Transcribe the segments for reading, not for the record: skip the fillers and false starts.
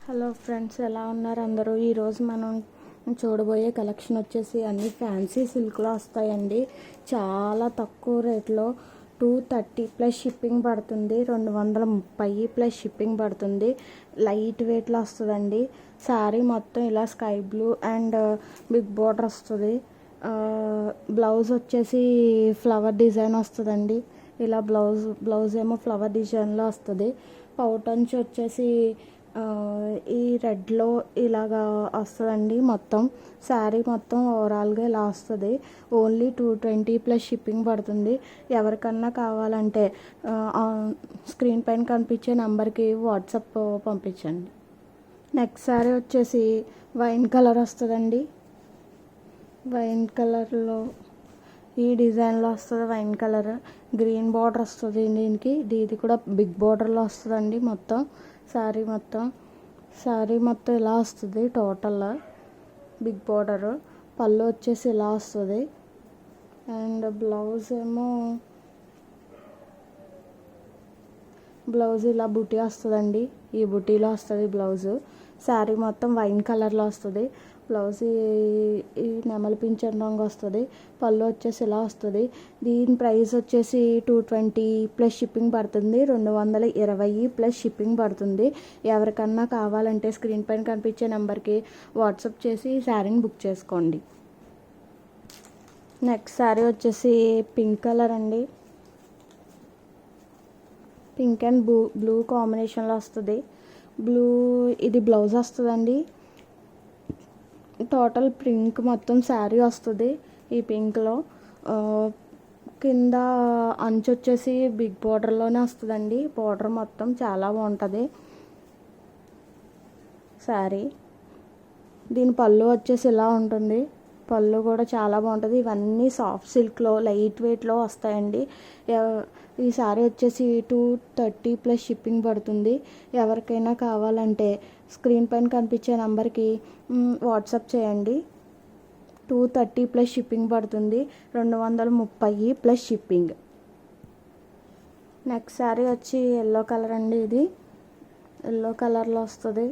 Hello friends, ఎలా ఉన్నారు అందరూ? ఈరోజు మనం చూడబోయే కలెక్షన్ వచ్చేసి అన్ని ఫ్యాన్సీ సిల్క్లో వస్తాయండి. చాలా తక్కువ రేట్లో 230 ప్లస్ షిప్పింగ్ పడుతుంది. 230 ప్లస్ షిప్పింగ్ పడుతుంది. లైట్ వెయిట్లో వస్తుందండి. శారీ మొత్తం ఇలా sky blue and big border వస్తుంది. బ్లౌజ్ వచ్చేసి ఫ్లవర్ డిజైన్ వస్తుందండి. ఇలా బ్లౌజ్ ఏమో ఫ్లవర్ డిజైన్లో వస్తుంది. పౌటంచ్ వచ్చేసి ఈ రెడ్లో ఇలాగా వస్తుందండి. మొత్తం శారీ మొత్తం ఓవరాల్గా ఇలా వస్తుంది. ఓన్లీ 220 ప్లస్ షిప్పింగ్ పడుతుంది. ఎవరికన్నా కావాలంటే స్క్రీన్ పైన కనిపించే నెంబర్కి వాట్సాప్ పంపించండి. నెక్స్ట్ శారీ వచ్చేసి వైన్ కలర్ వస్తుందండి. వైన్ కలర్లో ఈ డిజైన్లో వస్తుంది. వైన్ కలర్ గ్రీన్ బార్డర్ వస్తుంది దీనికి. ఇది కూడా బిగ్ బార్డర్లో వస్తుందండి. మొత్తం శారీ మొత్తం ఇలా వస్తుంది. Total big border. పళ్ళు వచ్చేసి ఇలా వస్తుంది. అండ్ బ్లౌజ్ ఇలా బుటీ వస్తుందండి. ఈ బుటీలో వస్తుంది బ్లౌజు. శారీ మొత్తం వైన్ కలర్లో వస్తుంది. బ్లౌజ్ ఈ నెమలి పింఛన్ రంగు వస్తుంది. పళ్ళు వచ్చేసి ఇలా వస్తుంది. దీని ప్రైస్ వచ్చేసి 220 ప్లస్ షిప్పింగ్ పడుతుంది. 220 ప్లస్ షిప్పింగ్ పడుతుంది. ఎవరికన్నా కావాలంటే స్క్రీన్ పైన కనిపించే నెంబర్కి వాట్సాప్ చేసి ఈ శారీని బుక్ చేసుకోండి. నెక్స్ట్ శారీ వచ్చేసి పింక్ కలర్ అండి. పింక్ అండ్ బ్లూ కాంబినేషన్లో వస్తుంది. ఇది బ్లౌజ్ వస్తుందండి. టోటల్ పింక్ మొత్తం శారీ వస్తుంది. ఈ పింక్లో కింద అంచు వచ్చేసి బిగ్ బార్డర్లోనే వస్తుందండి. బార్డర్ మొత్తం చాలా బాగుంటుంది శారీ. దీని పళ్ళు వచ్చేసి ఇలా ఉంటుంది. పళ్ళు కూడా చాలా బాగుంటుంది. ఇవన్నీ సాఫ్ట్ సిల్క్లో లైట్ వెయిట్లో వస్తాయండి. ఈ శారీ వచ్చేసి 230 ప్లస్ షిప్పింగ్ పడుతుంది. ఎవరికైనా కావాలంటే స్క్రీన్ పైన కనిపించే నెంబర్కి వాట్సాప్ చేయండి. 230 ప్లస్ షిప్పింగ్ పడుతుంది. 230 ప్లస్ షిప్పింగ్. నెక్స్ట్ శారీ వచ్చి ఎల్లో కలర్ అండి. ఇది ఎల్లో కలర్లో వస్తుంది.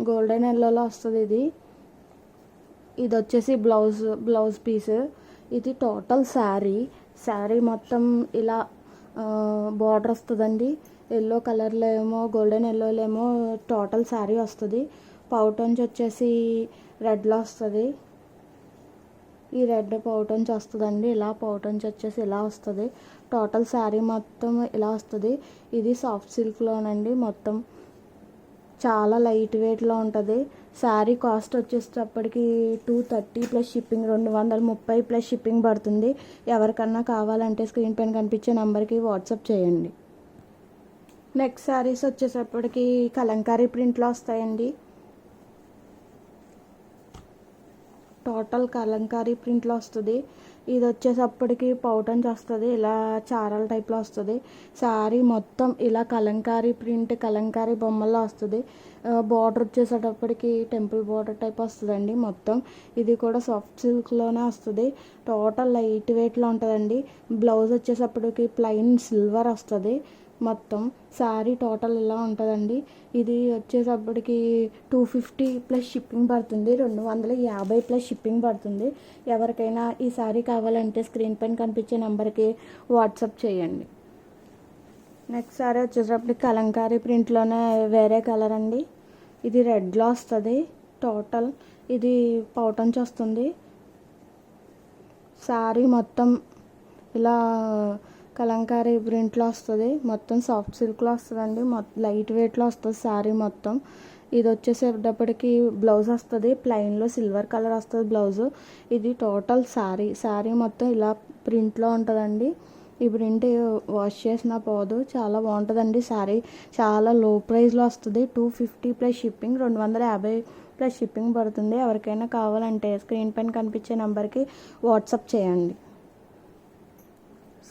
గోల్డెన్ ఎల్లోలో వస్తుంది. ఇది వచ్చేసి బ్లౌజ్ పీస్. ఇది టోటల్ శారీ మొత్తం ఇలా బార్డర్ వస్తుందండి. ఎల్లో కలర్లో ఏమో గోల్డెన్ ఎల్లోలో ఏమో టోటల్ శారీ వస్తుంది. పౌటంచ్ వచ్చేసి రెడ్లో వస్తుంది. ఈ రెడ్ పౌటంచ్ వస్తుందండి. ఇలా పౌటంచ్ వచ్చేసి ఇలా వస్తుంది. టోటల్ శారీ మొత్తం ఇలా వస్తుంది. ఇది సాఫ్ట్ సిల్క్లోనండి. మొత్తం చాలా లైట్ వెయిట్లో ఉంటుంది. శారీ కాస్ట్ వచ్చేటప్పటికి 230 ప్లస్ షిప్పింగ్ 230 ప్లస్ షిప్పింగ్ పడుతుంది. ఎవరికన్నా కావాలంటే స్క్రీన్ పైన కనిపించే నెంబర్కి వాట్సాప్ చేయండి. నెక్స్ట్ శారీస్ వచ్చేటప్పటికి కలంకారీ ప్రింట్లో వస్తాయండి. టోటల్ కలంకారీ ప్రింట్లో వస్తుంది. ఇది వచ్చేటప్పటికి పౌటంచ్ వస్తుంది. ఇలా చారల టైప్లో వస్తుంది. శారీ మొత్తం ఇలా కలంకారీ బొమ్మల్లో వస్తుంది. బార్డర్ వచ్చేసేటప్పటికి టెంపుల్ బార్డర్ టైప్ వస్తుందండి మొత్తం. ఇది కూడా సాఫ్ట్ సిల్క్లోనే వస్తుంది. టోటల్ లైట్ వెయిట్లో ఉంటుందండి. బ్లౌజ్ వచ్చేటప్పటికి ప్లెయిన్ సిల్వర్ వస్తుంది. మొత్తం శారీ టోటల్ ఇలా ఉంటుందండి. ఇది వచ్చేటప్పటికి 250 ప్లస్ షిప్పింగ్ పడుతుంది. 250 ప్లస్ షిప్పింగ్ పడుతుంది. ఎవరికైనా ఈ శారీ కావాలంటే స్క్రీన్ పైన కనిపించే నెంబర్కి వాట్సాప్ చేయండి. నెక్స్ట్ శారీ వచ్చేటప్పటికి కలంకారీ ప్రింట్లోనే వేరే కలర్ అండి. ఇది రెడ్లో వస్తుంది. టోటల్ ఇది పౌటంచ్ వస్తుంది. శారీ మొత్తం ఇలా కలంకారీ ప్రింట్లో వస్తుంది. మొత్తం సాఫ్ట్ సిల్క్లో వస్తుందండి. లైట్ వెయిట్లో వస్తుంది శారీ మొత్తం. ఇది వచ్చేసేటప్పటికి బ్లౌజ్ వస్తుంది. ప్లెయిన్లో సిల్వర్ కలర్ వస్తుంది బ్లౌజు. ఇది టోటల్ శారీ మొత్తం ఇలా ప్రింట్లో ఉంటుందండి. ఈ ప్రింట్ వాష్ చేసినా పోదు. చాలా బాగుంటుందండి శారీ. చాలా లో ప్రైస్లో వస్తుంది. 250 ప్లస్ షిప్పింగ్ 250 ప్లస్ షిప్పింగ్ పడుతుంది. ఎవరికైనా కావాలంటే స్క్రీన్ పైన కనిపించే నెంబర్కి వాట్సాప్ చేయండి.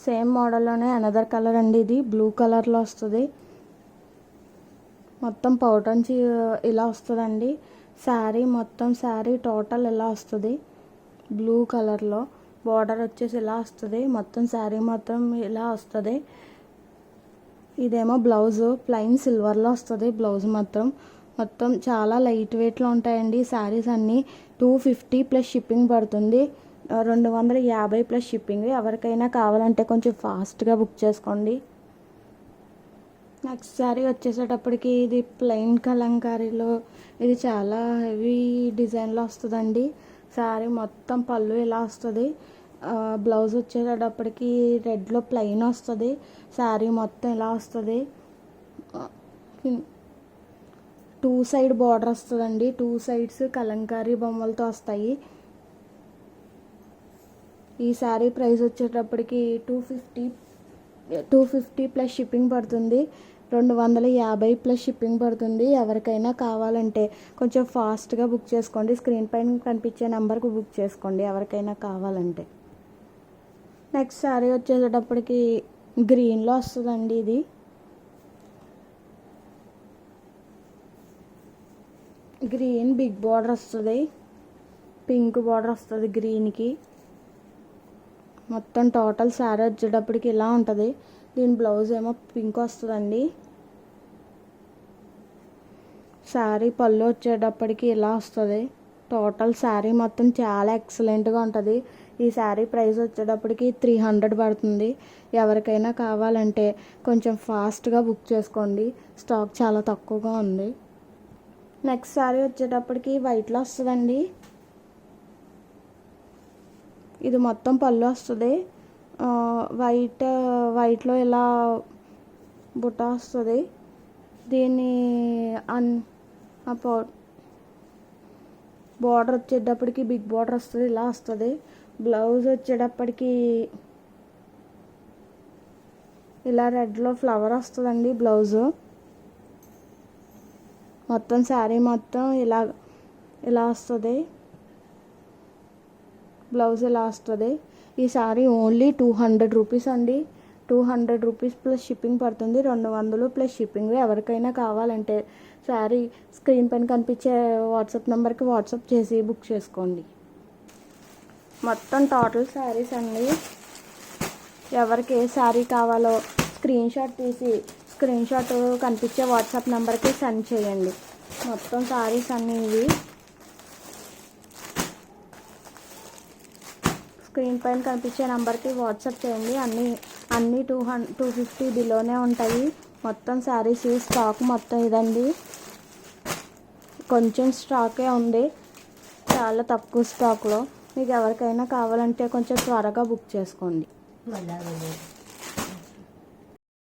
సేమ్ మోడల్లోనే అనదర్ కలర్ అండి. ఇది బ్లూ కలర్లో వస్తుంది. మొత్తం పౌటంచ్ ఇలా వస్తుందండి. శారీ టోటల్ ఇలా వస్తుంది బ్లూ కలర్లో. బార్డర్ వచ్చేసి ఇలా వస్తుంది, మొత్తం శారీ మొత్తం ఇలా వస్తుంది. ఇదేమో బ్లౌజ్ ప్లెయిన్ సిల్వర్లో వస్తుంది. బ్లౌజ్ మొత్తం చాలా లైట్ వెయిట్లో ఉంటాయండి శారీస్ అన్నీ. 250 ప్లస్ షిప్పింగ్ పడుతుంది, 250 ప్లస్ షిప్పింగ్. ఎవరికైనా కావాలంటే కొంచెం ఫాస్ట్గా బుక్ చేసుకోండి. నెక్స్ట్ శారీ వచ్చేసేటప్పటికి ఇది ప్లెయిన్ కలంకారీలో, ఇది చాలా హెవీ డిజైన్లో వస్తుందండి. శారీ మొత్తం పళ్ళు ఇలా వస్తుంది. బ్లౌజ్ వచ్చేటప్పటికి రెడ్లో ప్లెయిన్ వస్తుంది. శారీ మొత్తం ఇలా వస్తుంది. 2 సైడ్ బార్డర్ వస్తుందండి. 2 సైడ్స్ కలంకారీ బొమ్మలతో వస్తాయి. ఈ శారీ ప్రైస్ వచ్చేటప్పటికి 250 ప్లస్ షిప్పింగ్ పడుతుంది, 250 ప్లస్ షిప్పింగ్ పడుతుంది. ఎవరికైనా కావాలంటే కొంచెం ఫాస్ట్గా బుక్ చేసుకోండి. స్క్రీన్ పైన కనిపించే నెంబర్కి బుక్ చేసుకోండి ఎవరికైనా కావాలంటే. నెక్స్ట్ శారీ వచ్చేటప్పటికి గ్రీన్లో వస్తుందండి. ఇది గ్రీన్ బిగ్ బార్డర్ వస్తుంది, పింక్ బార్డర్ వస్తుంది గ్రీన్కి. మొత్తం టోటల్ శారీ వచ్చేటప్పటికి ఇలా ఉంటుంది. దీని బ్లౌజ్ ఏమో పింక్ వస్తుందండి. శారీ పళ్ళు వచ్చేటప్పటికి ఇలా వస్తుంది. టోటల్ శారీ మొత్తం చాలా ఎక్సలెంట్గా ఉంటుంది. ఈ శారీ ప్రైస్ వచ్చేటప్పటికి 300 పడుతుంది. ఎవరికైనా కావాలంటే కొంచెం ఫాస్ట్గా బుక్ చేసుకోండి, స్టాక్ చాలా తక్కువగా ఉంది. నెక్స్ట్ శారీ వచ్చేటప్పటికి వైట్లో వస్తుందండి. ఇది మొత్తం పళ్ళు వస్తుంది. వైట్లో ఇలా బుట్ట వస్తుంది. దీన్ని బార్డర్ వచ్చేటప్పటికి బిగ్ బార్డర్ వస్తుంది, ఇలా వస్తుంది. బ్లౌజ్ వచ్చేటప్పటికి ఇలా రెడ్లో ఫ్లవర్ వస్తుందండి బ్లౌజు. మొత్తం శారీ మొత్తం ఇలా వస్తుంది. బ్లౌజ్ ఇలా వస్తుంది. ఈ శారీ ఓన్లీ 200 రూపీస్ అండి. 200 రూపీస్ ప్లస్ షిప్పింగ్ పడుతుంది, 200 ప్లస్ షిప్పింగ్. ఎవరికైనా కావాలంటే శారీ స్క్రీన్ పైన కనిపించే వాట్సాప్ నెంబర్కి వాట్సాప్ చేసి బుక్ చేసుకోండి. మొత్తం టోటల్ శారీస్ అండి. ఎవరికి ఏ శారీ కావాలో స్క్రీన్ షాట్ తీసి కనిపించే వాట్సాప్ నెంబర్కి సెండ్ చేయండి. మొత్తం శారీస్ అన్నీ ఇవి. స్క్రీన్ పైన కనిపించే నెంబర్కి వాట్సాప్ చేయండి. అన్నీ 250 బిలోనే ఉంటాయి. మొత్తం శారీస్ స్టాక్ మొత్తం ఇదండి. కొంచెం స్టాకే ఉంది, చాలా తక్కువ స్టాక్లో. మీకు ఎవరికైనా కావాలంటే కొంచెం త్వరగా బుక్ చేసుకోండి.